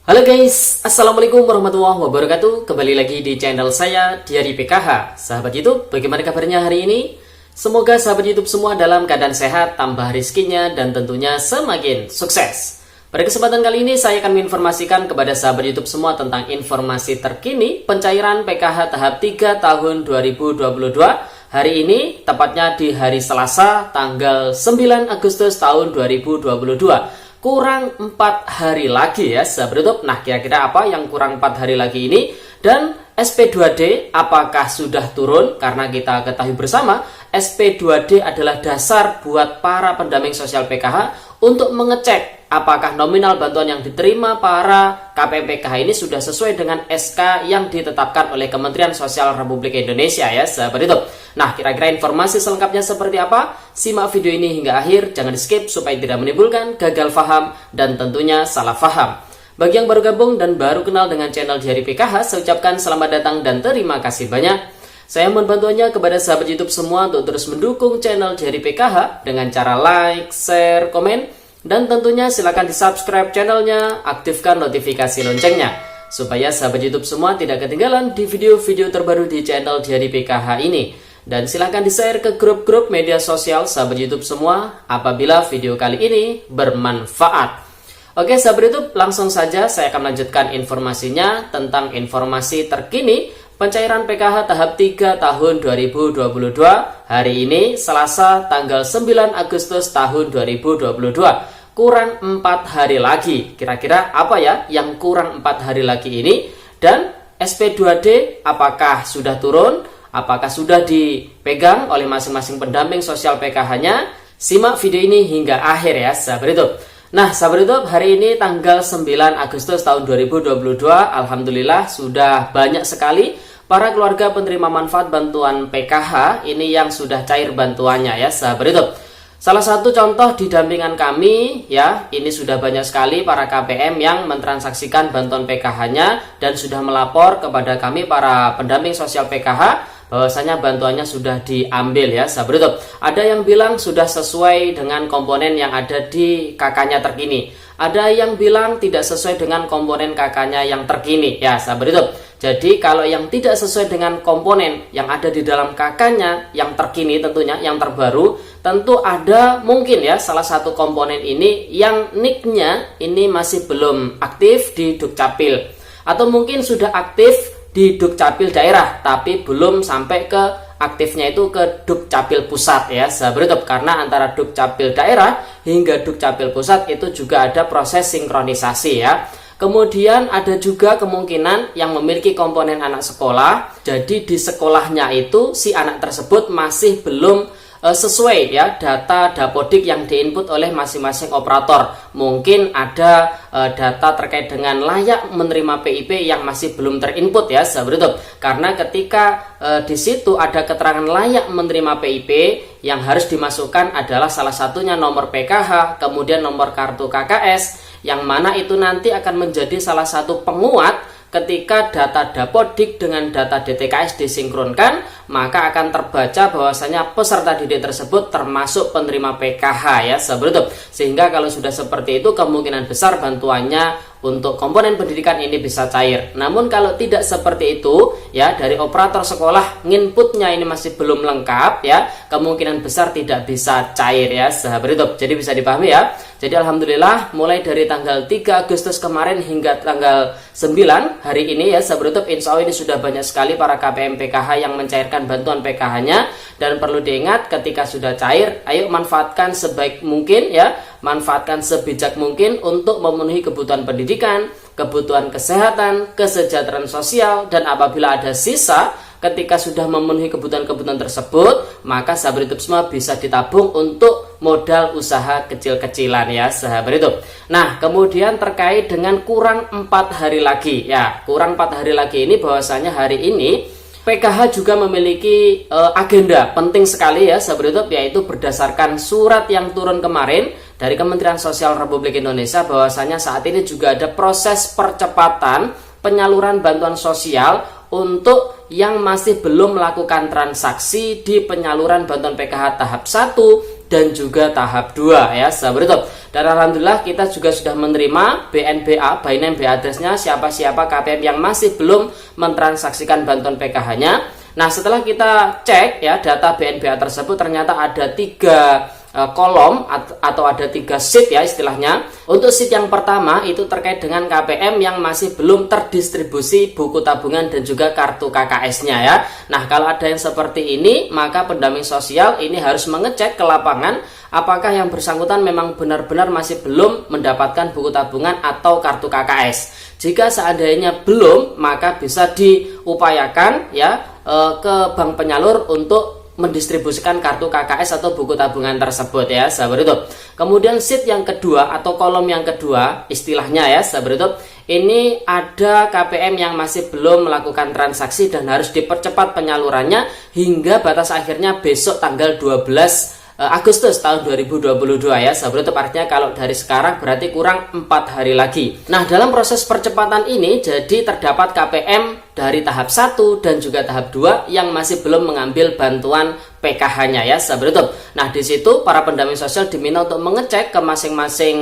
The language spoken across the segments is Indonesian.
Halo guys, Assalamualaikum warahmatullahi wabarakatuh. Kembali lagi di channel saya, Diari PKH. Sahabat YouTube, bagaimana kabarnya hari ini? Semoga sahabat YouTube semua dalam keadaan sehat, tambah rizkinya, dan tentunya semakin sukses. Pada kesempatan kali ini, saya akan menginformasikan kepada sahabat YouTube semua tentang informasi terkini pencairan PKH tahap 3 tahun 2022. Hari ini, tepatnya di hari Selasa, tanggal 9 Agustus tahun 2022. Kurang 4 hari lagi ya sahabat YouTube. Nah, kira-kira apa yang kurang 4 hari lagi ini? Dan SP2D apakah sudah turun? Karena kita ketahui bersama SP2D adalah dasar buat para pendamping sosial PKH untuk mengecek apakah nominal bantuan yang diterima para KPM PKH ini sudah sesuai dengan SK yang ditetapkan oleh Kementerian Sosial Republik Indonesia ya sahabat YouTube. Nah, kira-kira informasi selengkapnya seperti apa? Simak video ini hingga akhir, jangan di skip supaya tidak menimbulkan gagal paham dan tentunya salah paham. Bagi yang baru gabung dan baru kenal dengan channel Diari PKH, saya ucapkan selamat datang dan terima kasih banyak. Saya mohon bantuannya kepada sahabat YouTube semua untuk terus mendukung channel Diari PKH dengan cara like, share, komen, dan tentunya silakan di subscribe channelnya, aktifkan notifikasi loncengnya, supaya sahabat YouTube semua tidak ketinggalan di video-video terbaru di channel Diari PKH ini. Dan silahkan di-share ke grup-grup media sosial sahabat YouTube semua apabila video kali ini bermanfaat. Oke sahabat YouTube, langsung saja saya akan melanjutkan informasinya tentang informasi terkini pencairan PKH tahap 3 tahun 2022. Hari ini Selasa tanggal 9 Agustus tahun 2022. Kurang 4 hari lagi. Kira-kira apa ya yang kurang 4 hari lagi ini? Dan SP2D apakah sudah turun? Apakah sudah dipegang oleh masing-masing pendamping sosial PKH-nya? Simak video ini hingga akhir ya sahabat YouTube. Nah sahabat YouTube, hari ini tanggal 9 Agustus tahun 2022, alhamdulillah sudah banyak sekali para keluarga penerima manfaat bantuan PKH ini yang sudah cair bantuannya ya sahabat YouTube. Salah satu contoh di dampingan kami ya, ini sudah banyak sekali para KPM yang mentransaksikan bantuan PKH-nya dan sudah melapor kepada kami para pendamping sosial PKH bahwasanya bantuannya sudah diambil ya sahabat YouTube. Ada yang bilang sudah sesuai dengan komponen yang ada di KK-nya terkini. Ada yang bilang tidak sesuai dengan komponen KK-nya yang terkini ya sahabat YouTube. Jadi kalau yang tidak sesuai dengan komponen yang ada di dalam KK-nya yang terkini tentunya yang terbaru, tentu ada mungkin ya salah satu komponen ini yang nick-nya ini masih belum aktif di Dukcapil, atau mungkin sudah aktif di Dukcapil daerah tapi belum sampai ke aktifnya itu ke Dukcapil pusat ya sahabat YouTube. Karena antara Dukcapil daerah hingga Dukcapil pusat itu juga ada proses sinkronisasi ya. Kemudian ada juga kemungkinan yang memiliki komponen anak sekolah, jadi di sekolahnya itu si anak tersebut masih belum sesuai ya data dapodik yang diinput oleh masing-masing operator. Mungkin ada data terkait dengan layak menerima PIP yang masih belum terinput ya sahabat YouTube. Karena ketika di situ ada keterangan layak menerima PIP, yang harus dimasukkan adalah salah satunya nomor PKH, kemudian nomor kartu KKS, yang mana itu nanti akan menjadi salah satu penguat. Ketika data dapodik dengan data DTKS disinkronkan, maka akan terbaca bahwasanya peserta didik tersebut termasuk penerima PKH ya sahabat YouTube. Sehingga kalau sudah seperti itu, kemungkinan besar bantuannya untuk komponen pendidikan ini bisa cair. Namun kalau tidak seperti itu ya, dari operator sekolah nginputnya ini masih belum lengkap ya, kemungkinan besar tidak bisa cair ya sahabat YouTube. Jadi bisa dipahami ya. Jadi alhamdulillah mulai dari tanggal 3 Agustus kemarin hingga tanggal 9 hari ini ya sahabat YouTube, insya Allah ini sudah banyak sekali para KPM PKH yang mencairkan bantuan PKH-nya. Dan perlu diingat, ketika sudah cair, ayo manfaatkan sebaik mungkin ya, manfaatkan sebijak mungkin untuk memenuhi kebutuhan pendidikan, kebutuhan kesehatan, kesejahteraan sosial. Dan apabila ada sisa, ketika sudah memenuhi kebutuhan-kebutuhan tersebut, maka sahabat YouTube semua bisa ditabung untuk modal usaha kecil-kecilan ya sahabat YouTube. Nah, kemudian terkait dengan kurang 4 hari lagi ya, kurang 4 hari lagi ini bahwasanya hari ini PKH juga memiliki agenda penting sekali ya sahabat YouTube, yaitu berdasarkan surat yang turun kemarin dari Kementerian Sosial Republik Indonesia, bahwasanya saat ini juga ada proses percepatan penyaluran bantuan sosial untuk yang masih belum melakukan transaksi di penyaluran bantuan PKH tahap 1, dan juga tahap 2 ya sahabat YouTube. Dan alhamdulillah kita juga sudah menerima BNBA, by name by address-nya, siapa-siapa KPM yang masih belum mentransaksikan bantuan PKH-nya. Nah, setelah kita cek ya data BNBA tersebut, ternyata ada 3 kolom atau ada 3 sheet ya istilahnya. Untuk sheet yang pertama itu terkait dengan KPM yang masih belum terdistribusi buku tabungan dan juga kartu KKS-nya ya. Nah, kalau ada yang seperti ini, maka pendamping sosial ini harus mengecek ke lapangan apakah yang bersangkutan memang benar-benar masih belum mendapatkan buku tabungan atau kartu KKS. Jika seandainya belum, maka bisa diupayakan ya ke bank penyalur untuk mendistribusikan kartu KKS atau buku tabungan tersebut ya sahabat YouTube. Kemudian sheet yang kedua atau kolom yang kedua istilahnya ya sahabat YouTube, ini ada KPM yang masih belum melakukan transaksi dan harus dipercepat penyalurannya hingga batas akhirnya besok tanggal 12 Agustus tahun 2022 ya sahabat YouTube. Artinya kalau dari sekarang berarti kurang 4 hari lagi. Nah, dalam proses percepatan ini jadi terdapat KPM dari tahap 1 dan juga tahap 2 yang masih belum mengambil bantuan PKH-nya ya sahabat YouTube. Nah, di situ para pendamping sosial diminta untuk mengecek ke masing-masing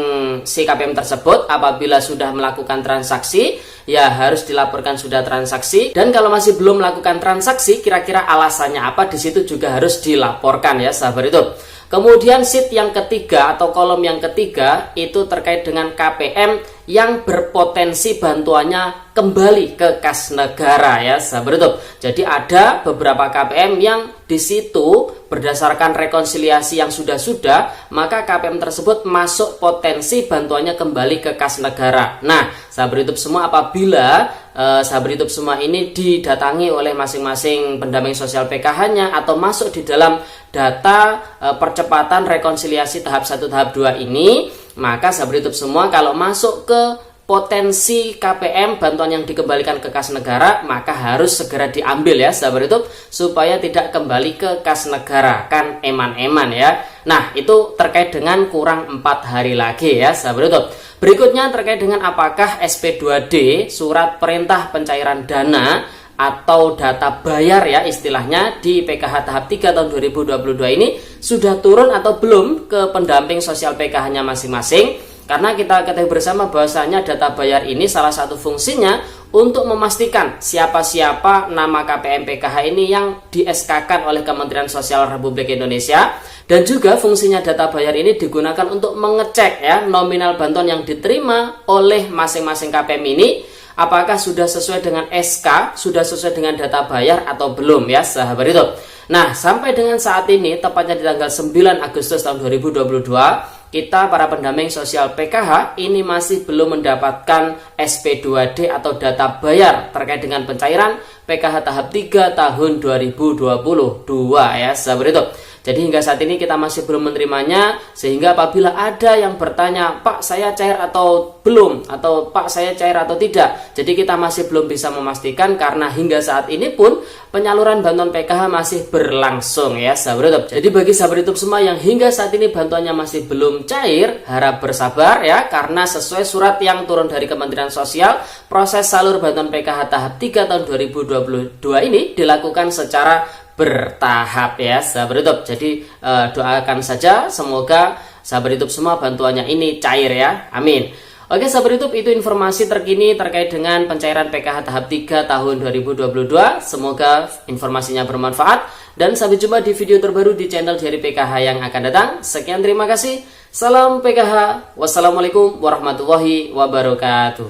si KPM tersebut. Apabila sudah melakukan transaksi, ya harus dilaporkan sudah transaksi, dan kalau masih belum melakukan transaksi, kira-kira alasannya apa, di situ juga harus dilaporkan ya sahabat YouTube. Kemudian sheet yang ketiga atau kolom yang ketiga itu terkait dengan KPM yang berpotensi bantuannya kembali ke kas negara ya sahabat YouTube. Jadi ada beberapa KPM yang di situ berdasarkan rekonsiliasi yang sudah-sudah, maka KPM tersebut masuk potensi bantuannya kembali ke kas negara. Nah, sahabat YouTube semua, apabila sahabat YouTube semua ini didatangi oleh masing-masing pendamping sosial PKH-nya atau masuk di dalam data percepatan rekonsiliasi tahap 1 tahap 2 ini, maka sahabat YouTube semua kalau masuk ke potensi KPM bantuan yang dikembalikan ke kas negara, maka harus segera diambil ya sahabat YouTube supaya tidak kembali ke kas negara, kan eman-eman ya. Nah, itu terkait dengan kurang 4 hari lagi ya sahabat YouTube. Berikutnya terkait dengan apakah SP2D, surat perintah pencairan dana atau data bayar ya istilahnya di PKH tahap 3 tahun 2022 ini sudah turun atau belum ke pendamping sosial PKH-nya masing-masing. Karena kita ketahui bersama bahwasanya data bayar ini salah satu fungsinya untuk memastikan siapa-siapa nama KPM PKH ini yang di SK-kan oleh Kementerian Sosial Republik Indonesia. Dan juga fungsinya data bayar ini digunakan untuk mengecek ya nominal bantuan yang diterima oleh masing-masing KPM ini, apakah sudah sesuai dengan SK, sudah sesuai dengan data bayar atau belum ya sahabat itu. Nah, sampai dengan saat ini, tepatnya di tanggal 9 Agustus tahun 2022, kita para pendamping sosial PKH ini masih belum mendapatkan SP2D atau data bayar terkait dengan pencairan PKH tahap 3 tahun 2022 ya sahabat itu. Jadi hingga saat ini kita masih belum menerimanya, sehingga apabila ada yang bertanya, Pak saya cair atau belum, atau Pak saya cair atau tidak, jadi kita masih belum bisa memastikan karena hingga saat ini pun penyaluran bantuan PKH masih berlangsung ya sahabat YouTube. Jadi bagi sahabat YouTube semua yang hingga saat ini bantuannya masih belum cair, harap bersabar ya, karena sesuai surat yang turun dari Kementerian Sosial, proses salur bantuan PKH tahap 3 tahun 2022 ini dilakukan secara bertahap ya sahabat YouTube. Jadi doakan saja semoga sahabat YouTube semua bantuannya ini cair ya, amin. Oke sahabat YouTube, itu informasi terkini terkait dengan pencairan PKH tahap 3 tahun 2022. Semoga informasinya bermanfaat, dan sampai jumpa di video terbaru di channel Diari PKH yang akan datang. Sekian, terima kasih. Salam PKH. Wassalamualaikum warahmatullahi wabarakatuh.